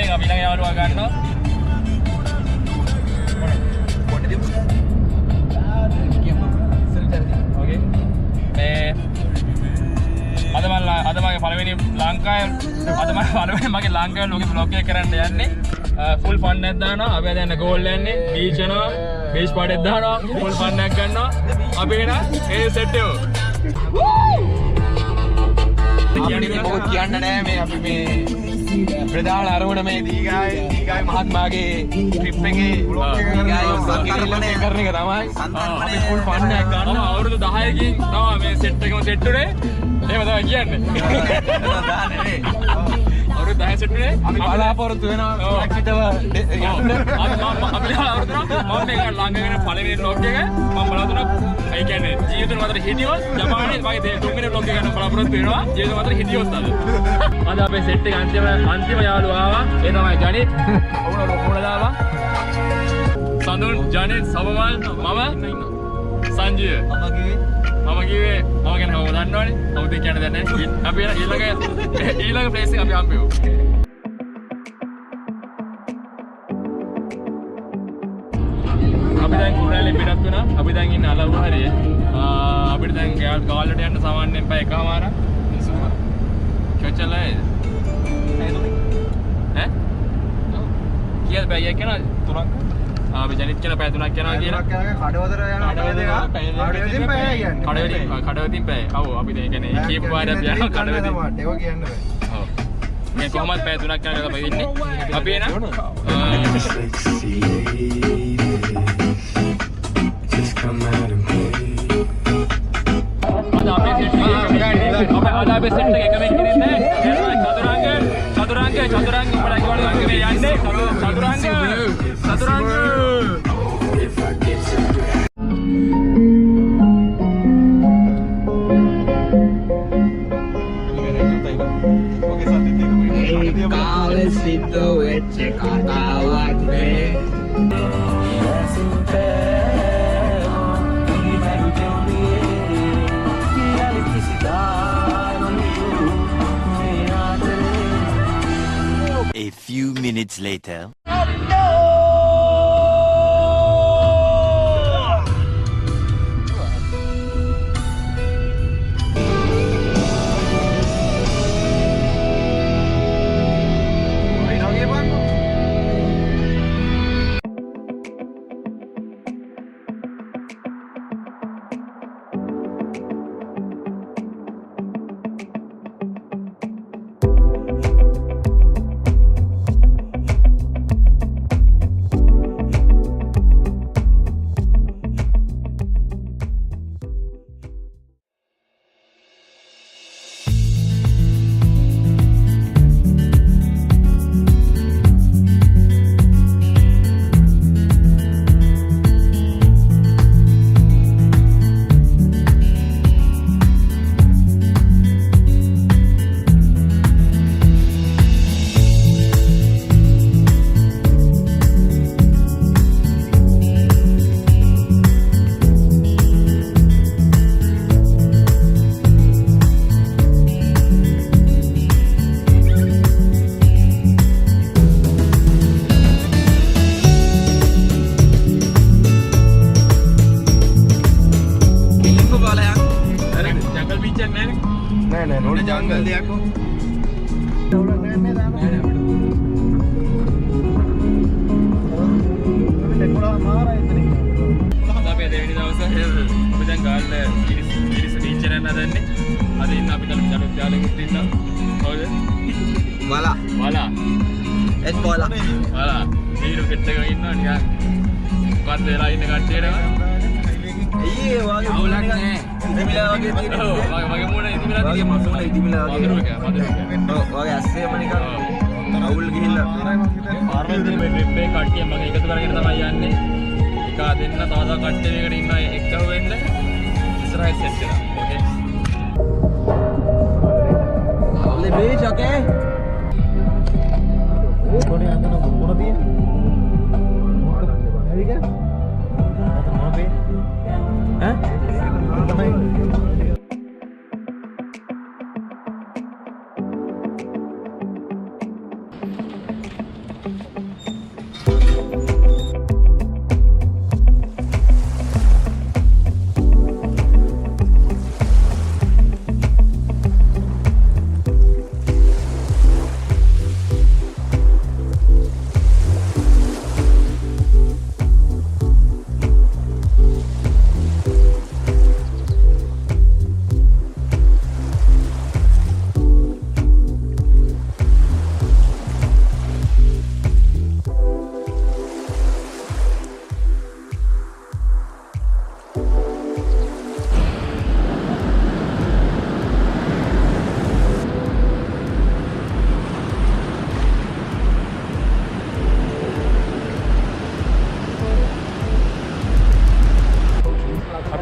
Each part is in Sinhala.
එකෙන් අපි ළඟ යාළුවා ගන්නවා. ඕකේ. මේ අද මගේ පළවෙනි ලංකාවේ මගේ ලංකාවේ ලෝකෙ බ්ලොග් එක කරන්න යන්නේ. ෆුල් ෆන් එකක් දානවා. අපි අද යන ගෝල් යන්නේ බීච් යනවා. බීච් පාට් එකක් දානවා. ෆුල් ෆන් එකක් ගන්නවා. අපි එන ඒ සෙට් එක. කියන්න නෑ මේ අපි මේ ප්‍රධාන අරමුණ මේ දීගායි මහත්මයාගේ ට්‍රිප් එකේ කරන එක තමයි. අපි ෆුල් ෆන් එකක් ගන්නවා. අවුරුදු 10කින් තමයි මේ සෙට් එකම සෙට් උනේ. එහෙම තමයි කියන්නේ. අවුරුදු 10 සෙට් උනේ. අපි බලාපොරොත්තු වෙනවා ෆ්ලැග්ෂිප්ව යන්න. අපි අවුරුදු මම මේක ළඟගෙන පළවෙනි vlog එක මම බලාපොරොත්තු වෙනවා. ඒ කියන්නේ ජීවිතේ මතර හිටියොත් ජපානයේ මගේ තුන්වෙනි vlog එක ගන්න බලාපොරොත්තු වෙනවා. ජීවිතේ මතර හිටියොත් අද අපේ සෙට් එක අන්තිම යාළුවා ආවා. ඒ තමයි ජනිත්. ඔවුන දාලා. සඳුන් ජනිත් සමමල් මම සංජය. මම කිව්වේ මම ගැන හොම දන්නවනේ. කවුද කියන්න දන්නේ නැහැ. අපි ඊළඟ ප්ලේස් එක අපි හම්බෙමු. අපි දැන් කුරාලේ පිටත් වුණා. අපි දැන් ඉන්නේ අලව්ව හරිය. අපිට දැන් ගාල්ලට යන්න සාමාන්‍යයෙන් පැය එකමාරක්. කොච්චරද? ඈ? කීයද පැය එකක් යනවා? 3ක්. අපි ජනිත් කියන පැය 3ක් යනවා කියලා. කඩවතර යනවා. කඩවතින් පැය කියන්නේ. කඩවතින් පැය. ඔව් අපි දැන් කියන්නේ කීප වාරයක් යනවා කඩවතින්. ඒක කියන්න බෑ. ඔව්. මේ කොහමද පැය 3ක් යනවා තමයි ඉන්නේ. අපි එන ada besar lagi kami kini deh. Caturangga mulai keluar lagi ni yang deh. Caturangga. Kalau situ cek kawan deh. A few minutes later. जंगल देखो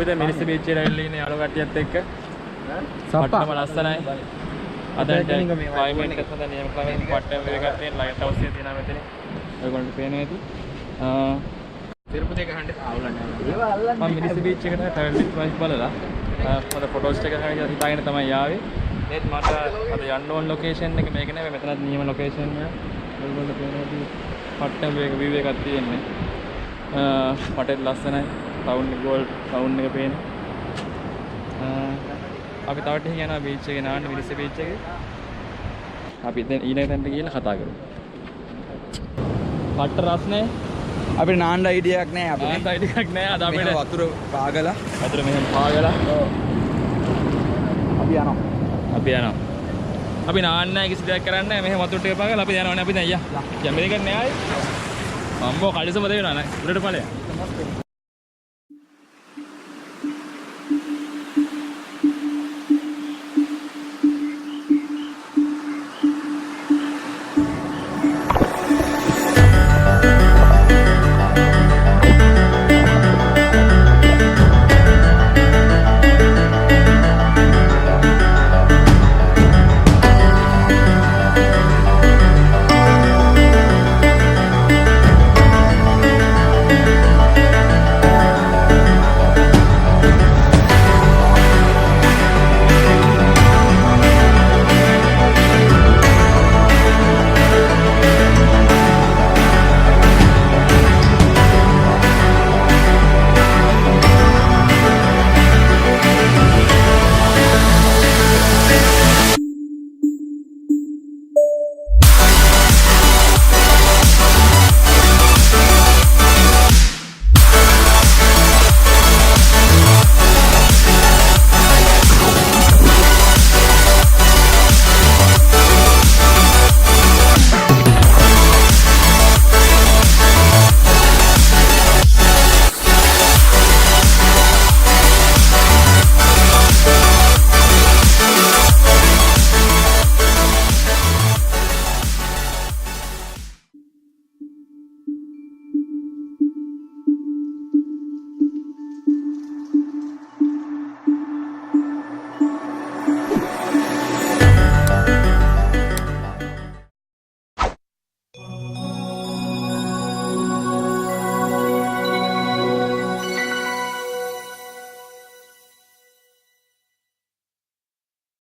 අපි දැන් මිරිස්ස බීච් එකට ඇවිල්ලා ඉන්නේ යාළුවෝ කට්ටියත් එක්ක. සප්පම ලස්සනයි. අදට 5 මිනිත්කත් හොඳ නියම ක්‍රමයෙන් පට්ටම් වේගයක් තියෙන ලයිට් හවුස් එක තියෙනවා මෙතන. ඔයගොල්ලන්ට පේනවා ඇති. තිරුපති එක ගහන්න ආවුලා නැහැ. මම මිරිස්ස බීච් එකට ට්‍රැවල් විත් ප්‍රයිස් බලලා මම ෆොටෝස් ටික ගන්න හිතාගෙන තමයි ආවේ. ඒත් මට අද යන්න ඕන ලොකේෂන් එක මේක නෙවෙයි මෙතනත් නියම ලොකේෂන් එක. ඔයගොල්ලෝ පේනවා ඇති. පට්ටම් වේග view එකක් තියෙන්නේ. මට ලස්සනයි. ටවුන් එක ගෝල්ඩ් ටවුන් එක පේනවා. අපි තව ටික යනවා බීච් එකේ නාන්න මිරිස්ස බීච් එකේ. අපි දැන් ඊළඟ තැනට ගිහලා කතා කරමු. පට්ට රස්නේ අපිට නාන්න අයිඩියක් නැහැ අපිට. නාන්න අයිඩියක් නැහැ. අද අපිට වතුර පාගලා. වතුර මෙහෙම පාගලා. අපි යනවා. අපි නාන්න නැහැ කිසි දෙයක් කරන්නේ නැහැ. මෙහෙම වතුර ටික පාගලා අපි යනවානේ අපි දැන් අයියා. යම් මේක නෑ ආයි. අම්මෝ කලිසම දෙනවා නේ. උඩට ඵලයක්.